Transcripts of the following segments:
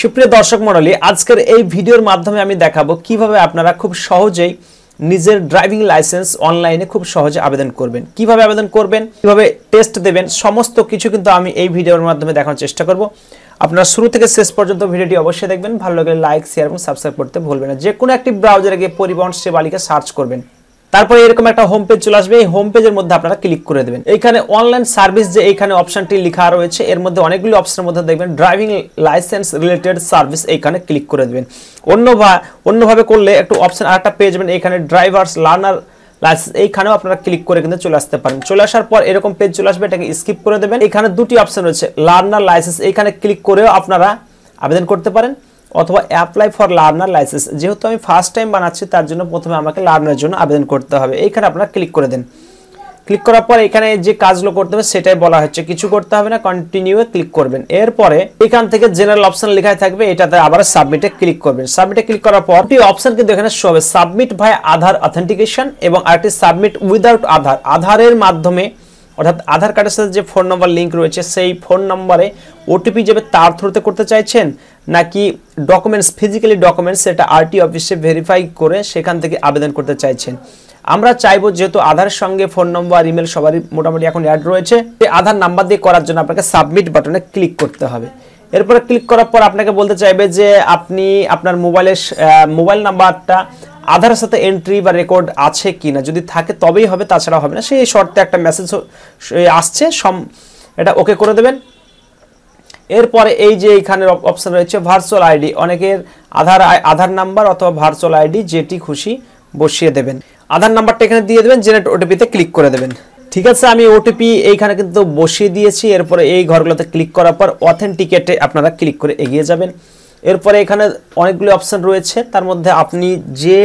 সুপ্রিয় দর্শক মণ্ডলী, আজকের এই ভিডিওর মাধ্যমে আমি দেখাবো কিভাবে আপনারা খুব সহজেই নিজের ড্রাইভিং লাইসেন্স অনলাইনে খুব সহজে আবেদন করবেন। কিভাবে আবেদন করবেন, কিভাবে টেস্ট দেবেন, সমস্ত কিছু কিন্তু আমি এই ভিডিওর মাধ্যমে দেখানোর চেষ্টা করব। আপনারা শুরু থেকে শেষ পর্যন্ত ভিডিওটি অবশ্যই দেখবেন। ভালো লাগলে লাইক, শেয়ার এবং সাবস্ক্রাইব করতে ভুলবেন না। যে কোনো একটি ব্রাউজারে গিয়ে পরিবহন সেবা লিখে সার্চ করবেন। তারপরে এরকম একটা হোম পেজ চলে আসবে। এই হোম পেজের মধ্যে আপনারা ক্লিক করে দেবেন। এইখানে অনলাইন সার্ভিস যে এইখানে অপশনটি লেখা রয়েছে, এর মধ্যে অনেকগুলো অপশনের মধ্যে দেখবেন ড্রাইভিং লাইসেন্স রিলেটেড সার্ভিস, এইখানে ক্লিক করে দেবেন। অন্যভাবে করলে একটু অপশন আরেকটা পেয়ে যাবেন, এইখানে ড্রাইভার্স লার্নার লাইসেন্স, এইখানেও আপনারা ক্লিক করে কিন্তু চলে আসতে পারেন। চলে আসার পর এরকম পেজ চলে আসবে, এটাকে স্কিপ করে দেবেন। এখানে দুটি অপশন রয়েছে, লার্নার লাইসেন্স, এইখানে ক্লিক করেও আপনারা আবেদন করতে পারেন, অথবা অ্যাপ্লাই ফর লার্নার লাইসেন্স। যেহেতু আমি ফার্স্ট টাইম বানাচ্ছি তার জন্য প্রথমে আমাকে লার্নারের জন্য আবেদন করতে হবে। এইখানে আপনারা ক্লিক করে দেন। ক্লিক করার পর এখানে যে কাজগুলো করতে হবে সেটাই বলা হচ্ছে, কিছু করতে হবে না, কন্টিনিউয়ে ক্লিক করবেন। এরপরে এখান থেকে জেনারেল অপশন লেখা থাকবে, এটাতে আবার সাবমিটে ক্লিক করবেন। সাবমিটে ক্লিক করার পর দুটি অপশন কিন্তু এখানে শো হবে, সাবমিট ভাই আধার অথেন্টিকেশন এবং আরেকটি সাবমিট উইদাউট আধার। আধারের মাধ্যমে অর্থাৎ আধার কার্ডের সাথে যে ফোন নম্বর লিঙ্ক রয়েছে সেই ফোন নম্বরে ওটিপি যাবে, তার থ্রুতে করতে চাইছেন, নাকি ডকুমেন্টস ফিজিক্যালি ডকুমেন্টস সেটা আরটি অফিসে ভেরিফাই করে সেখান থেকে আবেদন করতে চাইছেন। আমরা চাইবো যেহেতু আধারের সঙ্গে ফোন নম্বর ইমেল সবারই মোটামুটি এখন অ্যাড রয়েছে, এই আধার নাম্বার দিয়ে করার জন্য আপনাকে সাবমিট বাটনে ক্লিক করতে হবে। এরপরে ক্লিক করার পর আপনাকে বলতে চাইবে যে আপনি আপনার মোবাইল নাম্বারটা আধারের সাথে এন্ট্রি বা রেকর্ড আছে কিনা, যদি থাকে তবেই হবে, তাছাড়া হবে না। সেই শর্তে একটা মেসেজ আসছে, এটা ওকে করে দেবেন। এরপরে এই যে এইখানে অপশন রয়েছে ভার্চুয়াল আইডি, অনেকের আধার নাম্বার অথবা ভার্চুয়াল আইডি যেটি খুশি বসিয়ে দেবেন। আধার নাম্বারটা এখানে দিয়ে দেবেন, জেনারেট ওটিপিতে ক্লিক করে দেবেন। ঠিক আছে, আমি ওটিপি এইখানে কিন্তু বসিয়ে দিয়েছি। এরপরে এই ঘরগুলোতে ক্লিক করার পর অথেন্টিকেটে আপনারা ক্লিক করে এগিয়ে যাবেন। এরপরে এখানে অনেকগুলো অপশন রয়েছে, তার মধ্যে আপনি যে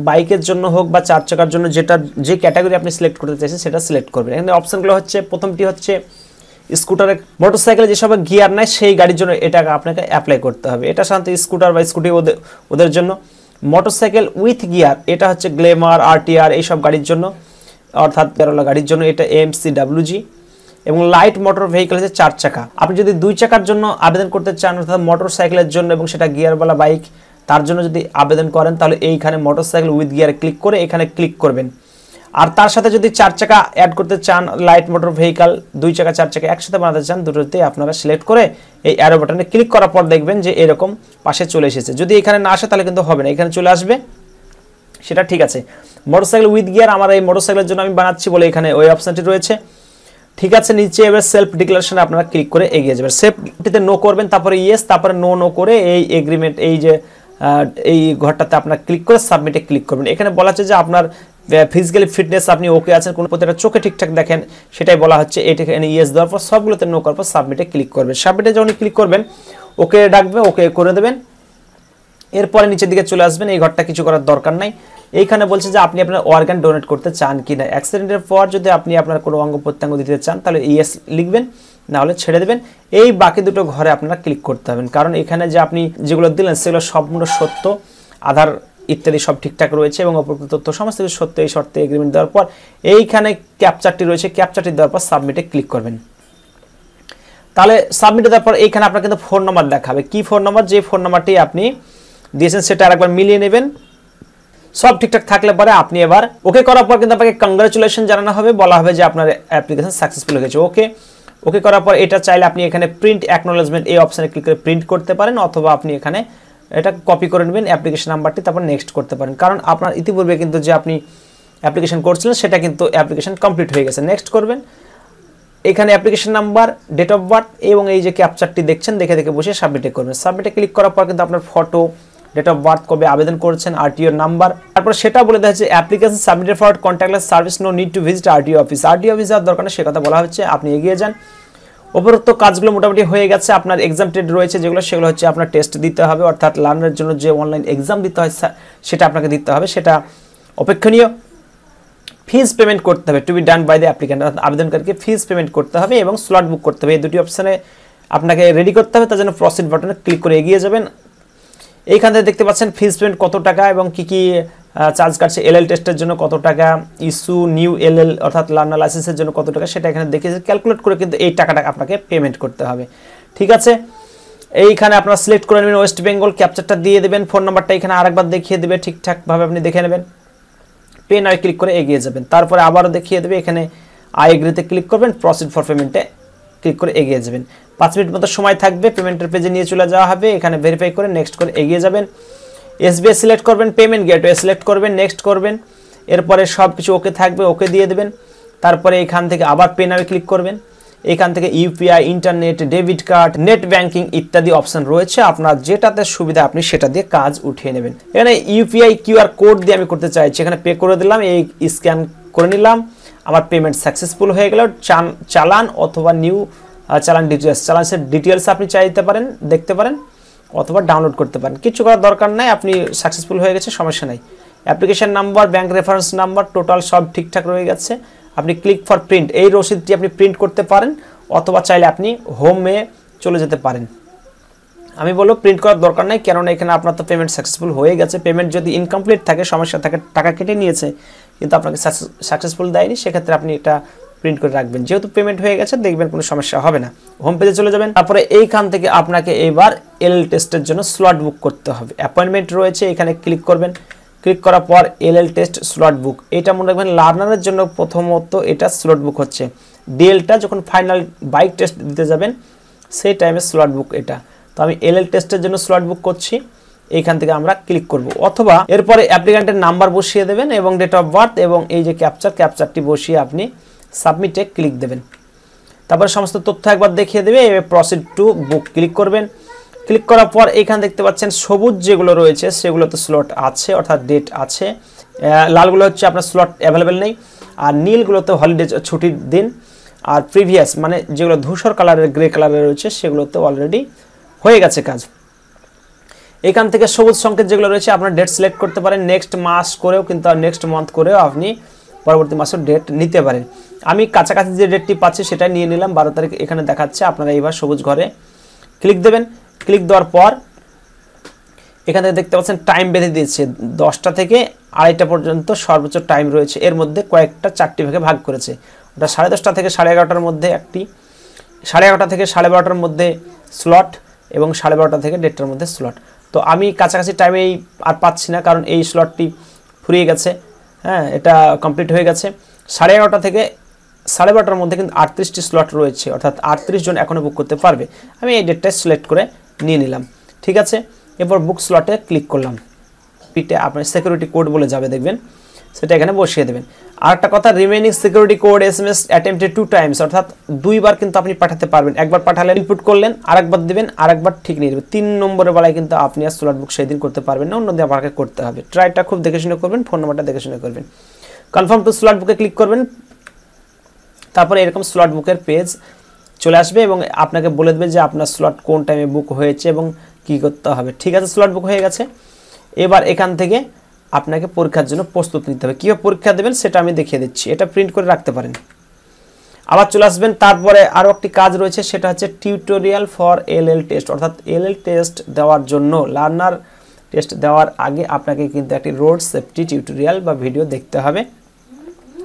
বাইকের জন্য হোক বা চার চাকার জন্য যে ক্যাটাগরি আপনি সিলেক্ট করতে চাইছেন সেটা সিলেক্ট করবেন। এখানে অপশনগুলো হচ্ছে, প্রথমটি হচ্ছে স্কুটারের মোটরসাইকেলে যেসব গিয়ার নাই সেই গাড়ির জন্য এটা আপনাকে অ্যাপ্লাই করতে হবে। এটা সাধারণত স্কুটার বা স্কুটি ওদের জন্য। মোটরসাইকেল উইথ গিয়ার, এটা হচ্ছে গ্ল্যামার, আরটিআর এইসব গাড়ির জন্য, অর্থাৎ বেরোলা গাড়ির জন্য এটা এমসিডাব্লিউজি। এবং লাইট মোটর ভেহিকল হচ্ছে চার চাকা। আপনি যদি দুই চাকার জন্য আবেদন করতে চান, অর্থাৎ মোটরসাইকেলের জন্য এবং সেটা গিয়ারওয়ালা বাইক, তার জন্য যদি আবেদন করেন তাহলে এইখানে মোটরসাইকেল উইথ গিয়ারে ক্লিক করে এখানে ক্লিক করবেন। আর তার সাথে যদি চার চাকা অ্যাড করতে চান, লাইট মোটর ভেহিকল, দুই চাকা চার চাকা একসাথে বানাতে চান, দুটোতে আপনারা সিলেক্ট করে এই অ্যারো বাটনে ক্লিক করার পর দেখবেন যে এরকম পাশে চলে এসেছে। যদি এখানে না আসে তাহলে কিন্তু হবে না, এখানে চলে আসবে, সেটা ঠিক আছে। মোটরসাইকেল উইথ গিয়ার আমার এই মোটরসাইকেলের জন্য আমি বানাচ্ছি বলে এখানে ওই অপশনটি রয়েছে। ঠিক আছে, নিচে এবার সেলফ ডিক্লারেশনে আপনারা ক্লিক করে এগিয়ে যাবেন। সেফটিতে নো করবেন, তারপরে ইয়েস, তারপরে নো করে এই এগ্রিমেন্ট এই ঘরটাতে আপনার ক্লিক করে সাবমিটে ক্লিক করবেন। এখানে বলা হচ্ছে যে আপনার ফিজিক্যালি ফিটনেস আপনি ওকে আছেন, কোনো প্রতিটা চোখে ঠিকঠাক দেখেন, সেটাই বলা হচ্ছে। এখানে ইয়েস দেওয়ার পর সবগুলোতে নো করার পর সাবমিটে ক্লিক করবেন। সাবমিটে যখন ক্লিক করবেন ওকে ডাকবে, ওকে করে দেবেন। এরপরে নিচের দিকে চলে আসবেন, এই ঘরটা কিছু করার দরকার নাই। এইখানে বলছে যে আপনি আপনার অর্গান ডোনেট করতে চান কিনা। অ্যাক্সিডেন্টের পর যদি আপনি আপনার কোনো অঙ্গ প্রত্যঙ্গ দিতে চান তাহলে ইয়েস লিখবেন, না হলে ছেড়ে দেবেন। এই বাকি দুটো ঘরে আপনারা ক্লিক করতে হবেন, কারণ এখানে যে আপনি যেগুলো দিলেন সেগুলো সম্পূর্ণ সত্য, আধার ইত্যাদি সব ঠিকঠাক রয়েছে এবং অপরোক্ত তথ্য সমস্ত কিছু সত্য। এই শর্তে এগ্রিমেন্ট দেওয়ার পর এইখানে ক্যাপচারটি রয়েছে, ক্যাপচারটি দেওয়ার পর সাবমিটে ক্লিক করবেন। তাহলে সাবমিটে দেওয়ার পর এইখানে আপনার কিন্তু ফোন নাম্বার দেখাবে, কি ফোন নাম্বার, যে ফোন নাম্বারটি আপনি দিয়েছেন সেটা আরেকবার মিলিয়ে নেবেন। সব ঠিকঠাক থাকলে পরে আপনি এবার ওকে করার পর কিন্তু আপনাকে কংগ্রাচুলেশন জানানো হবে, বলা হবে যে আপনার অ্যাপ্লিকেশন সাকসেসফুল হয়ে গেছে। ওকে করার পর এটা চাইলে আপনি এখানে প্রিন্ট অ্যাকনোলেজমেন্ট এই অপশনে ক্লিক করে প্রিন্ট করতে পারেন, অথবা আপনি এখানে এটা কপি করে নেবেন অ্যাপ্লিকেশন নাম্বারটি, তারপর নেক্সট করতে পারেন। কারণ আপনার ইতিপূর্বে কিন্তু যে আপনি অ্যাপ্লিকেশন করছিলেন সেটা কিন্তু অ্যাপ্লিকেশন কমপ্লিট হয়ে গেছে। নেক্সট করবেন, এখানে application number, date of birth এবং এই যে ক্যাপচারটি দেখছেন দেখে বসে সাবমিটে করবেন। সাবমিটে ক্লিক করার পর কিন্তু আপনার ফটো, ডেট অফ বার্থ, কবে আবেদন করেছেন, আরটিও নাম্বার, তারপর সেটা বলে দেওয়া হচ্ছে application submitted for contactless service, no need to visit RTO office. RTO office যাওয়ার দরকার নেই সে কথা বলা হচ্ছে, আপনি এগিয়ে যান। উপরোক্ত কাজগুলো মোটামুটি হয়ে গেছে। আপনার এক্সাম টেড রয়েছে সেগুলো হচ্ছে আপনার টেস্ট দিতে হবে, অর্থাৎ লার্নারের জন্য যে অনলাইন এক্সাম দিতে হয় সেটা আপনাকে দিতে হবে, সেটা অপেক্ষণীয়। ফিজ পেমেন্ট করতে হবে, to be done by the applicant, আবেদনকারীকে ফিজ পেমেন্ট করতে হবে এবং স্লট বুক করতে হবে। এই দুটি অপশানে আপনাকে রেডি করতে হবে, তার জন্য প্রসিড বাটনে ক্লিক করে এগিয়ে যাবেন। এইখান থেকে দেখতে পাচ্ছেন ফিজ পেমেন্ট কত টাকা এবং কি চার্জ কাটছে, এলএল টেস্টের জন্য কত টাকা, ইস্যু নিউ এলএল অর্থাৎ লার্নার লাইসেন্সের জন্য কত টাকা, সেটা এখানে দেখে ক্যালকুলেট করে কিন্তু এই টাকাটা আপনাকে পেমেন্ট করতে হবে। ঠিক আছে, এইখানে আপনারা সিলেক্ট করে নেবেন ওয়েস্ট বেঙ্গল, ক্যাপচারটা দিয়ে দেবেন, ফোন নাম্বারটা এখানে আরেকবার দেখিয়ে দেবে, ঠিকঠাকভাবে আপনি দেখে নেবেন, পে নাও ক্লিক করে এগিয়ে যাবেন। তারপরে আবারও দেখিয়ে দেবে, এখানে আই এগ্রিতে ক্লিক করবেন, প্রসিড ফর পেমেন্টে ক্লিক করে এগিয়ে যাবেন। 5 মিনিট মতো সময় থাকবে, পেমেন্টের পেজে নিয়ে চলে যাওয়া হবে, এখানে ভেরিফাই করে নেক্সট করে এগিয়ে যাবেন। এসবিআই সিলেক্ট করবেন, পেমেন্ট গেটওয়ে সিলেক্ট করবেন, নেক্সট করবেন, এরপরে সব কিছু ওকে থাকবে, ওকে দিয়ে দেবেন। তারপরে এখান থেকে আবার পে নাও ক্লিক করবেন, এখান থেকে UPI, internet, debit card, net banking ইত্যাদি অপশন রয়েছে, আপনার যেটাতে সুবিধা আপনি সেটা দিয়ে কাজ উঠিয়ে নেবেন। এখানে ইউপিআই কিউআর কোড দিয়ে আমি করতে চাইছি, এখানে পে করে দিলাম, এই স্ক্যান করে নিলাম, আমার পেমেন্ট সাকসেসফুল হয়ে গেল। চালান অথবা নিউ চালান ডিটেলস, চালানের ডিটেলস আপনি চাইতে পারেন, দেখতে পারেন অথবা ডাউনলোড করতে পারেন, কিছু করার দরকার নাই, আপনি সাকসেসফুল হয়ে গেছে, সমস্যা নাই। Application number, bank reference number, total সব ঠিকঠাক রয়ে গেছে। আপনি ক্লিক ফর প্রিন্ট, এই রসিদটি আপনি প্রিন্ট করতে পারেন অথবা চাইলে আপনি হোমে চলে যেতে পারেন। আমি বলবো প্রিন্ট করার দরকার নাই, কেননা এখানে আপনার তো পেমেন্ট সাকসেসফুল হয়ে গেছে। পেমেন্ট যদি ইনকমপ্লিট থাকে, সমস্যা থাকে, টাকা কেটে নিয়েছে কিন্তু আপনাকে সাকসেসফুল দেয়নি, সেক্ষেত্রে আপনি এটা প্রিন্ট করে রাখবেন। যেহেতু পেমেন্ট হয়ে গেছে, দেখবেন কোনো সমস্যা হবে না। হোম পেজে চলে যাবেন, তারপরে এইখান থেকে আপনাকে এবার এলএল টেস্টের জন্য স্লট বুক করতে হবে। অ্যাপয়েন্টমেন্ট রয়েছে, এখানে ক্লিক করবেন, ক্লিক করার পর এলএল টেস্ট স্লট বুক, এটা মনে রাখবেন লার্নারের জন্য প্রথমত এটা স্লট বুক হচ্ছে। ডিএলটা যখন ফাইনাল বাইক টেস্ট দিতে যাবেন সেই টাইমে স্লট বুক এটা। তো আমি এলএল টেস্টের জন্য স্লট বুক করছি, এইখান থেকে আমরা ক্লিক করব। অথবা এরপরে অ্যাপ্লিক্যান্টের নাম্বার বসিয়ে দেবেন এবং ডেট অফ বার্থ এবং এই যে ক্যাপচারটি বসিয়ে আপনি সাবমিটে ক্লিক দেবেন। তারপরে সমস্ত তথ্য একবার দেখিয়ে দেবে, এবার প্রসিড টু বুক ক্লিক করবেন। ক্লিক করার পর এখানে দেখতে পাচ্ছেন সবুজ যেগুলো রয়েছে সেগুলোতে স্লট আছে, অর্থাৎ ডেট আছে। লালগুলো হচ্ছে আপনার স্লট অ্যাভেলেবেল নেই, আর নীলগুলোতে হলিডে ছুটির দিন, আর প্রিভিয়াস মানে যেগুলো ধূসর কালারের, গ্রে কালারের রয়েছে সেগুলোতে অলরেডি হয়ে গেছে কাজ। এখান থেকে সবুজ সংকেত যেগুলো রয়েছে আপনার ডেট সিলেক্ট করতে পারেন, নেক্সট মাস করেও কিন্তু নেক্সট মান্থ করেও আপনি পরবর্তী মাসের ডেট নিতে পারেন। আমি কাছাকাছি যে ডেটটি পাচ্ছি সেটা নিয়ে নিলাম, 12 তারিখ এখানে দেখাচ্ছে। আপনারা এইবার সবুজ ঘরে ক্লিক দেবেন, ক্লিক দেওয়ার পর এখান থেকে দেখতে পাচ্ছেন টাইম বেঁধে দিয়েছে, 10টা থেকে 2:30 পর্যন্ত সর্বোচ্চ টাইম রয়েছে। এর মধ্যে কয়েকটা 4টি ভাগে ভাগ করেছে, ওটা 10:30 থেকে 11:30টার মধ্যে একটি, 11:30 থেকে 12:30টার মধ্যে স্লট এবং 12:30 থেকে 1:30টার মধ্যে স্লট। তো আমি কাছাকাছি টাইমেই আর পাচ্ছি না, কারণ এই স্লটটি ফুরিয়ে গেছে, হ্যাঁ এটা কমপ্লিট হয়ে গেছে। 11:30 থেকে 12:30টার মধ্যে কিন্তু 38টি স্লট রয়েছে, অর্থাৎ 38 জন এখনও বুক করতে পারবে। আমি এই ডেটটা সিলেক্ট করে নিয়ে নিলাম, ঠিক আছে। এরপর বুক স্লটে ক্লিক করলাম, পিঠে আপনার সিকিউরিটি কোড বলে যাবে দেখবেন, সেটা এখানে বসিয়ে দেবেন। আর একটা কথা, remaining security code SMS attempted 2 Times, অর্থাৎ 2বার কিন্তু আপনি পাঠাতে পারবেন। একবার পাঠালেন, ইনপুট করলেন, আরেকবার দিবেন, আরেকবার ঠিক নিয়ে নেবেন। 3 নম্বরের বেলায় কিন্তু আপনি আর স্লট বুক সেদিন করতে পারবেন না, অন্যদিন আপনাকে করতে হবে। ট্রাইটা খুব দেখে শুনে করবেন, ফোন নাম্বারটা দেখে শুনে করবেন। কনফার্ম টু স্লট বুকে ক্লিক করবেন, তারপরে এরকম স্লট বুকের পেজ চলে আসবে এবং আপনাকে বলে দেবে যে আপনার স্লট কোন টাইমে বুক হয়েছে এবং কি করতে হবে। ঠিক আছে, স্লট বুক হয়ে গেছে। এবার এখান থেকে আপনাকে পরীক্ষার জন্য প্রস্তুত নিতে হবে। কীভাবে পরীক্ষা দেবেন সেটা আমি দেখিয়ে দিচ্ছি, এটা প্রিন্ট করে রাখতে পারেন। আবার চলে আসবেন, তারপরে আরও একটি কাজ রয়েছে, সেটা হচ্ছে টিউটোরিয়াল ফর এলএল টেস্ট, অর্থাৎ এলএল টেস্ট দেওয়ার জন্য লার্নার টেস্ট দেওয়ার আগে আপনাকে কিন্তু একটি রোড সেফটি টিউটোরিয়াল বা ভিডিও দেখতে হবে।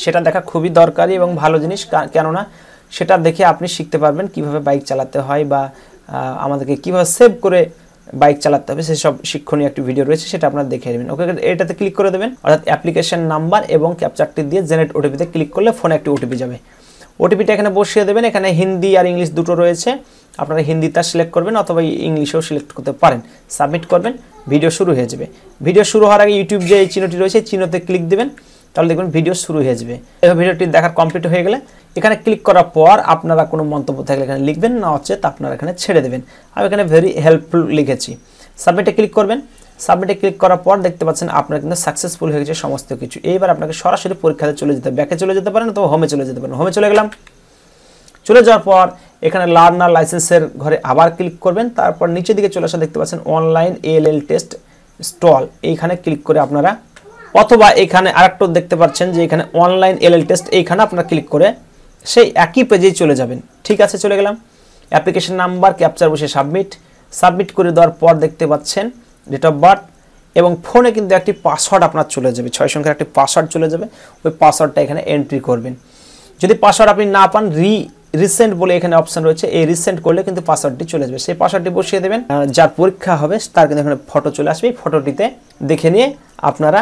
সেটা দেখা খুবই দরকারি এবং ভালো জিনিস, কেননা সেটা দেখে আপনি শিখতে পারবেন কিভাবে বাইক চালাতে হয় বা আমাদেরকে কিভাবে সেভ করে বাইক চালাতে হবে, সেসব শিক্ষণীয় একটি ভিডিও রয়েছে, সেটা আপনারা দেখে নেবেন। ওকে, এটাতে ক্লিক করে দেবেন, অর্থাৎ অ্যাপ্লিকেশন নাম্বার এবং ক্যাপচারটি দিয়ে জেনারেট ওটিপিতে ক্লিক করলে ফোনে একটি ওটিপি যাবে। ওটিপিটা এখানে বসিয়ে দেবেন। এখানে হিন্দি আর ইংলিশ দুটো রয়েছে, আপনারা হিন্দিটা সিলেক্ট করবেন অথবা ইংলিশেও সিলেক্ট করতে পারেন। সাবমিট করবেন, ভিডিও শুরু হয়ে যাবে। ভিডিও শুরু হওয়ার আগে ইউটিউব যে এই চিহ্নটি রয়েছে, চিহ্নতে ক্লিক দেবেন, তাহলে দেখবেন ভিডিও শুরু হয়ে যাবে। এবার ভিডিওটি দেখার কমপ্লিট হয়ে গেলে এখানে ক্লিক করার পর আপনারা কোনো মন্তব্য থাকলে এখানে লিখবেন, না হচ্ছে তা আপনারা এখানে ছেড়ে দেবেন। আমি এখানে ভেরি হেল্পফুল লিখেছি। সাবমিটে ক্লিক করবেন। সাবমিটে ক্লিক করার পর দেখতে পাচ্ছেন আপনার কিন্তু সাকসেসফুল হয়ে গেছে সমস্ত কিছু। এইবার আপনাকে সরাসরি পরীক্ষাতে চলে যেতে হবে, ব্যাকে চলে যেতে পারেন অথবা হোমে চলে যেতে পারেন। হোমে চলে গেলাম, চলে যাওয়ার পর এখানে লার্নার লাইসেন্সের ঘরে আবার ক্লিক করবেন। তারপর নিচের দিকে চলে আসা দেখতে পাচ্ছেন অনলাইন এলএল টেস্ট স্টল, এইখানে ক্লিক করে আপনারা, অথবা এখানে আরেকটা দেখতে পাচ্ছেন যে এখানে অনলাইন এলএল টেস্ট, এইখানে আপনারা ক্লিক করে সেই একই পেজেই চলে যাবেন। ঠিক আছে, চলে গেলাম। অ্যাপ্লিকেশন নাম্বার, ক্যাপচার বসে সাবমিট করে দেওয়ার পর দেখতে পাচ্ছেন ডেট অফ বার্থ এবং ফোনে কিন্তু একটি পাসওয়ার্ড আপনার চলে যাবে, 6 সংখ্যার একটি পাসওয়ার্ড চলে যাবে। ওই পাসওয়ার্ডটা এখানে এন্ট্রি করবেন। যদি পাসওয়ার্ড আপনি না পান, রিসেন্ট বলে এখানে অপশন রয়েছে, এই রিসেন্ট করলে কিন্তু পাসওয়ার্ডটি চলে যাবে। সেই পাসওয়ার্ডটি বসিয়ে দেবেন, যার পরীক্ষা হবে তার কিন্তু এখানে ফটো চলে আসবে। এই ফটোটিতে দেখে নিয়ে আপনারা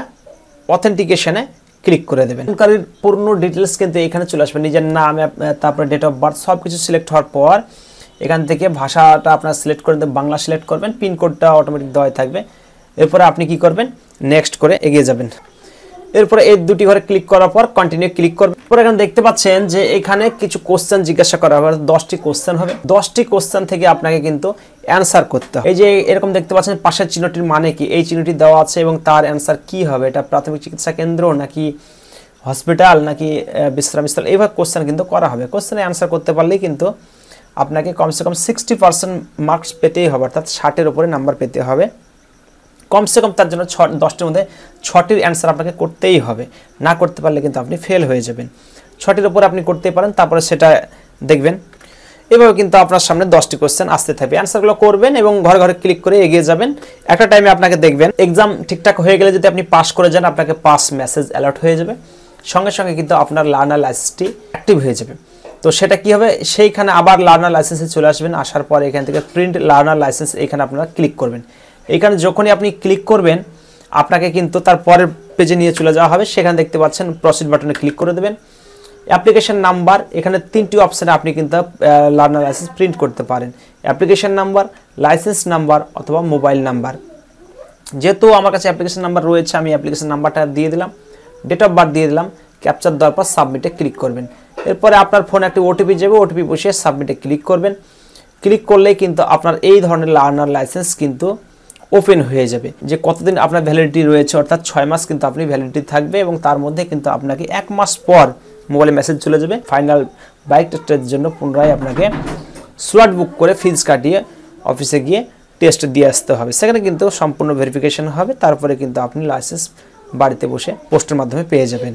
অথেন্টিকেশনে ক্লিক করে দেবেন। আবেদনকারীর পূর্ণ ডিটেলস কিন্তু এখানে চলে আসবে, নিজের নাম, তারপরে ডেট অফ বার্থ সব কিছু সিলেক্ট হওয়ার পর এখান থেকে ভাষাটা আপনারা সিলেক্ট করে দেবেন, বাংলা সিলেক্ট করবেন, পিনকোডটা অটোমেটিক দেওয়া থাকবে। এরপরে আপনি কি করবেন, নেক্সট করে এগিয়ে যাবেন। এরপরে এই দুটি ঘরে ক্লিক করার পর কন্টিনিউ ক্লিক করবেন। পরে এখানে দেখতে পাচ্ছেন যে এখানে কিছু কোশ্চেন জিজ্ঞাসা করা হবে, 10টি কোশ্চেন হবে। 10টি কোশ্চেন থেকে আপনাকে কিন্তু অ্যান্সার করতে হবে। এই যে এরকম দেখতে পাচ্ছেন পাশের চিহ্নটির মানে কি, এই চিহ্নটি দেওয়া আছে এবং তার অ্যান্সার কি হবে, এটা প্রাথমিক চিকিৎসা কেন্দ্র নাকি হসপিটাল নাকি বিশ্রামস্থল, এইভাবে কোশ্চেন কিন্তু করা হবে। কোশ্চেনে অ্যান্সার করতে পারলেই কিন্তু আপনাকে কমসে কম 60% মার্কস পেতেই হবে, অর্থাৎ 60-এর উপরে নাম্বার পেতে হবে কমসে কম। তার জন্য 10টির মধ্যে 6টির অ্যান্সার আপনাকে করতেই হবে, না করতে পারলে কিন্তু আপনি ফেল হয়ে যাবেন। 6টির উপরে আপনি করতেই পারেন, তারপরে সেটা দেখবেন। এভাবে কিন্তু আপনার সামনে 10টি কোশ্চেন আসতে থাকবে, অ্যান্সারগুলো করবেন এবং ঘরে ঘরে ক্লিক করে এগিয়ে যাবেন। একটা টাইমে আপনাকে দেখবেন এক্সাম ঠিকঠাক হয়ে গেলে যদি আপনি পাস করে যান, আপনাকে পাস মেসেজ অ্যালার্ট হয়ে যাবে, সঙ্গে সঙ্গে কিন্তু আপনার লার্নার লাইসেন্সটি অ্যাক্টিভ হয়ে যাবে। তো সেটা কি হবে, সেইখানে আবার লার্নার লাইসেন্সে চলে আসবেন, আসার পরে এখান থেকে প্রিন্ট লার্নার লাইসেন্স এখানে আপনারা ক্লিক করবেন। এইখানে যখনই আপনি ক্লিক করবেন আপনাকে কিন্তু তার পরের পেজে নিয়ে চলে যাওয়া হবে। সেখানে দেখতে পাচ্ছেন প্রসিড বাটনে ক্লিক করে দেবেন। অ্যাপ্লিকেশন নাম্বার, এখানে 3টি অপশানে আপনি কিন্তু লার্নার লাইসেন্স প্রিন্ট করতে পারেন, অ্যাপ্লিকেশন নাম্বার, লাইসেন্স নাম্বার অথবা মোবাইল নাম্বার। যেহেতু আমার কাছে অ্যাপ্লিকেশন নাম্বার রয়েছে, আমি অ্যাপ্লিকেশন নাম্বারটা দিয়ে দিলাম, ডেট অফ বার্থ দিয়ে দিলাম, ক্যাপচার দেওয়ার পর সাবমিটে ক্লিক করবেন। এরপরে আপনার ফোনে একটি ওটিপি যাবে, ওটিপি বসিয়ে সাবমিটে ক্লিক করবেন। ক্লিক করলেই কিন্তু আপনার এই ধরনের লার্নার লাইসেন্স কিন্তু ওপেন হয়ে যাবে। যে কতদিন আপনার ভ্যালিডিটি রয়েছে, অর্থাৎ 6 মাস কিন্তু আপনি ভ্যালিডিটি থাকবে এবং তার মধ্যে কিন্তু আপনাকে 1 মাস পর মোবাইলে মেসেজ চলে যাবে ফাইনাল বাইক টেস্টের জন্য পুনরায় আপনাকে স্লট বুক করে ফিজ কাটিয়ে অফিসে গিয়ে টেস্ট দিয়ে আসতে হবে। সেখানে কিন্তু সম্পূর্ণ ভেরিফিকেশন হবে, তারপরে কিন্তু আপনি লাইসেন্স বাড়িতে বসে পোস্টের মাধ্যমে পেয়ে যাবেন।